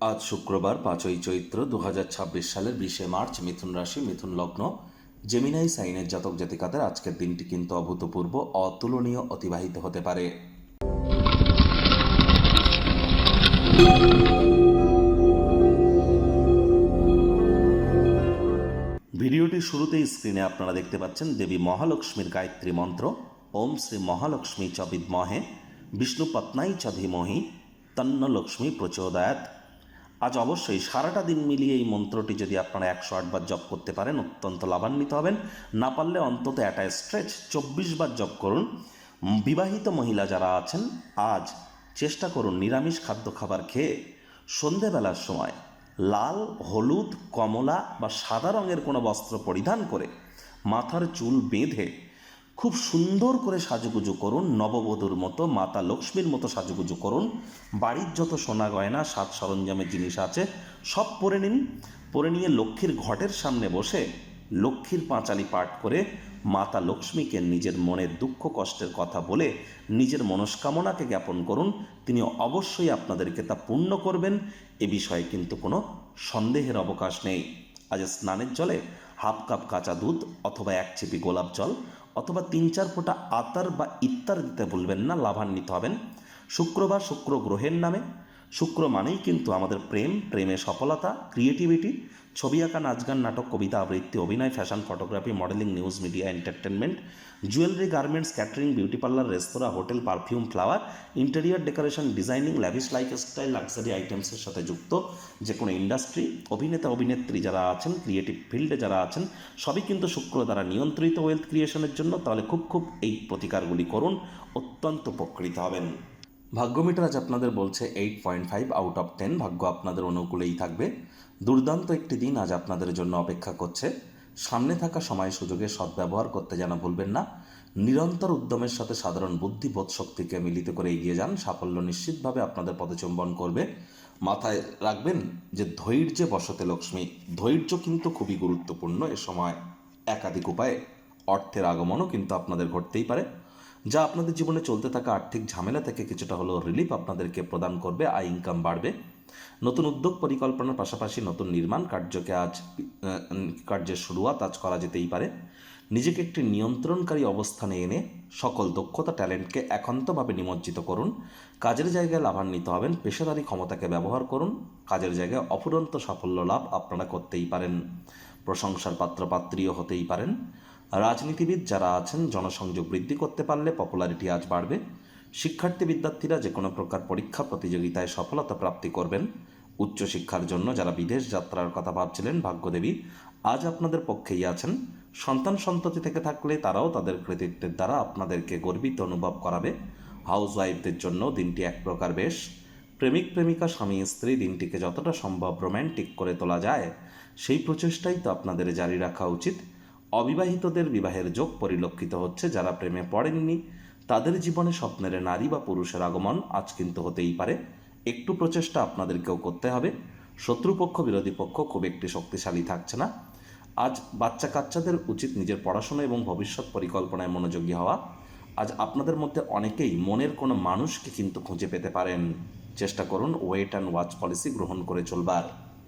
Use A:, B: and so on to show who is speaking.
A: আজ শুক্রবার 5ই চৈত্র 2026 সালের 20শে মার্চ। মিথুন রাশি, মিথুন লগ্ন, জেমিনাই সাইনের জাতক জাতিকাদের আজকের দিনটি কিন্তু অভূতপূর্ব, অতুলনীয় অতিবাহিত হতে পারে। ভিডিওটির শুরুতেই স্ক্রিনে আপনারা দেখতে পাচ্ছেন দেবী মহালক্ষ্মীর গায়ত্রী মন্ত্র। ওম শ্রী মহালক্ষ্মী চ বিদ্মহে বিষ্ণুপত্নাই চ ধীমহি তন্ন লক্ষ্মী প্রচোদয়াৎ। আজ অবশ্যই সারাটা দিন মিলিয়ে এই মন্ত্রটি যদি আপনারা 108 বার জপ করতে পারেন অত্যন্ত লাভান্বিত হবেন। না পারলে অন্তত একটা স্ট্রেচ 24 বার জপ করুন। বিবাহিত মহিলা যারা আছেন আজ চেষ্টা করুন নিরামিষ খাদ্য খাবার খেয়ে সন্ধেবেলার সময় লাল, হলুদ, কমলা বা সাদা রঙের কোনো বস্ত্র পরিধান করে মাথার চুল বেঁধে খুব সুন্দর করে সাজুগুজু করুন। নববধূর মতো, মাতা লক্ষ্মীর মতো সাজুগুজু করুন। বাড়ির যত সোনা গয়না, সাজ সরঞ্জামের জিনিস আছে সব পরে নিন। পরে নিয়ে লক্ষ্মীর ঘটের সামনে বসে লক্ষ্মীর পাঁচালি পাঠ করে মাতা লক্ষ্মীকে নিজের মনের দুঃখ কষ্টের কথা বলে নিজের মনস্কামনাকে জ্ঞাপন করুন। তিনি অবশ্যই আপনাদেরকে তা পূর্ণ করবেন, এ বিষয়ে কিন্তু কোনো সন্দেহের অবকাশ নেই। আজ স্নানের জলে হাফ কাপ কাঁচা দুধ অথবা 1 চিপি গোলাপ জল অথবা 3-4 ফোঁটা আতর বা ইত্তার দিতে ভুলবেন না, লাভান্বিত হবেন। শুক্রবার শুক্র গ্রহের নামে। শুক্র মানেই কিন্তু আমাদের প্রেম, প্রেমে সফলতা, ক্রিয়েটিভিটি, ছবি আঁকা, নাচ গান, নাটক, কবিতা আবৃত্তি, অভিনয়, fashion, photography, modelling, news media, entertainment, jewellery, garments, catering, beauty parlour, রেস্তোরাঁ, hotel, perfume, flower, interior decoration, designing, lavish lifestyle, luxury আইটেমসের সাথে যুক্ত যে কোনো ইন্ডাস্ট্রি, অভিনেতা অভিনেত্রী যারা আছেন, ক্রিয়েটিভ ফিল্ডে যারা আছেন, সবই কিন্তু শুক্র দ্বারা নিয়ন্ত্রিত ওয়েলথ ক্রিয়েশনের জন্য। তাহলে খুব এই প্রতিকারগুলি করুন, অত্যন্ত উপকৃত হবেন। ভাগ্যমিটার আজ আপনাদের বলছে 8.5 আউট অফ 10। ভাগ্য আপনাদের অনুকূলেই থাকবে। দুর্দান্ত একটি দিন আজ আপনাদের জন্য অপেক্ষা করছে। সামনে থাকা সময় সুযোগে সদ্ব্যবহার করতে যেন ভুলবেন না। নিরন্তর উদ্যমের সাথে সাধারণ বুদ্ধি বোধ শক্তিকে মিলিত করে এগিয়ে যান। সাফল্য নিশ্চিতভাবে আপনাদের পদচুম্বন করবে। মাথায় রাখবেন যে ধৈর্যে বসতে লক্ষ্মী। ধৈর্য কিন্তু খুবই গুরুত্বপূর্ণ। এ সময় একাধিক উপায়ে অর্থের আগমনও কিন্তু আপনাদের ঘটতেই পারে, যা আপনাদের জীবনে চলতে থাকা আর্থিক ঝামেলা থেকে কিছুটা হলেও রিলিফ আপনাদেরকে প্রদান করবে। আয় ইনকাম বাড়বে। নতুন উদ্যোগ পরিকল্পনার পাশাপাশি নতুন নির্মাণ কার্যের শুরুয়াত আজ করা যেতেই পারে। নিজেকে একটি নিয়ন্ত্রণকারী অবস্থানে এনে সকল দক্ষতা ট্যালেন্টকে একান্তভাবে নিমজ্জিত করুন। কাজের জায়গায় লাভান্বিত হবেন। পেশাদারি ক্ষমতাকে ব্যবহার করুন। কাজের জায়গায় অফুরন্ত সাফল্য লাভ আপনারা করতেই পারেন। প্রশংসার পাত্রপাত্রীও হতেই পারেন। রাজনীতিবিদ যারা আছেন জনসংযোগ বৃদ্ধি করতে পারলে পপুলারিটি আজ বাড়বে। শিক্ষার্থী বিদ্যার্থীরা যে কোনো প্রকার পরীক্ষা প্রতিযোগিতায় সফলতা প্রাপ্তি করবেন। উচ্চশিক্ষার জন্য যারা বিদেশ যাত্রার কথা ভাবছিলেন, ভাগ্যদেবী আজ আপনাদের পক্ষেই আছেন। সন্তান সন্ততি থেকে থাকলে তারাও তাদের কৃতিত্বের দ্বারা আপনাদেরকে গর্বিত অনুভব করাবে। হাউস ওয়াইফদের জন্য দিনটি এক প্রকার বেশ। প্রেমিক প্রেমিকা, স্বামী স্ত্রী দিনটিকে যতটা সম্ভব রোম্যান্টিক করে তোলা যায় সেই প্রচেষ্টাই তো আপনাদের জারি রাখা উচিত। অবিবাহিতদের বিবাহের যোগ পরিলক্ষিত হচ্ছে। যারা প্রেমে পড়েননি তাদের জীবনে স্বপ্নের নারী বা পুরুষের আগমন আজ কিন্তু হতেই পারে। একটু প্রচেষ্টা আপনাদেরকেও করতে হবে। শত্রুপক্ষ বিরোধী পক্ষ খুব একটি শক্তিশালী থাকছে না। আজ বাচ্চা কাচ্চাদের উচিত নিজের পড়াশোনা এবং ভবিষ্যৎ পরিকল্পনায় মনোযোগী হওয়া। আজ আপনাদের মধ্যে অনেকেই মনের কোনো মানুষকে কিন্তু খুঁজে পেতে পারেন। চেষ্টা করুন ওয়েট অ্যান্ড ওয়াচ পলিসি গ্রহণ করে চলবার।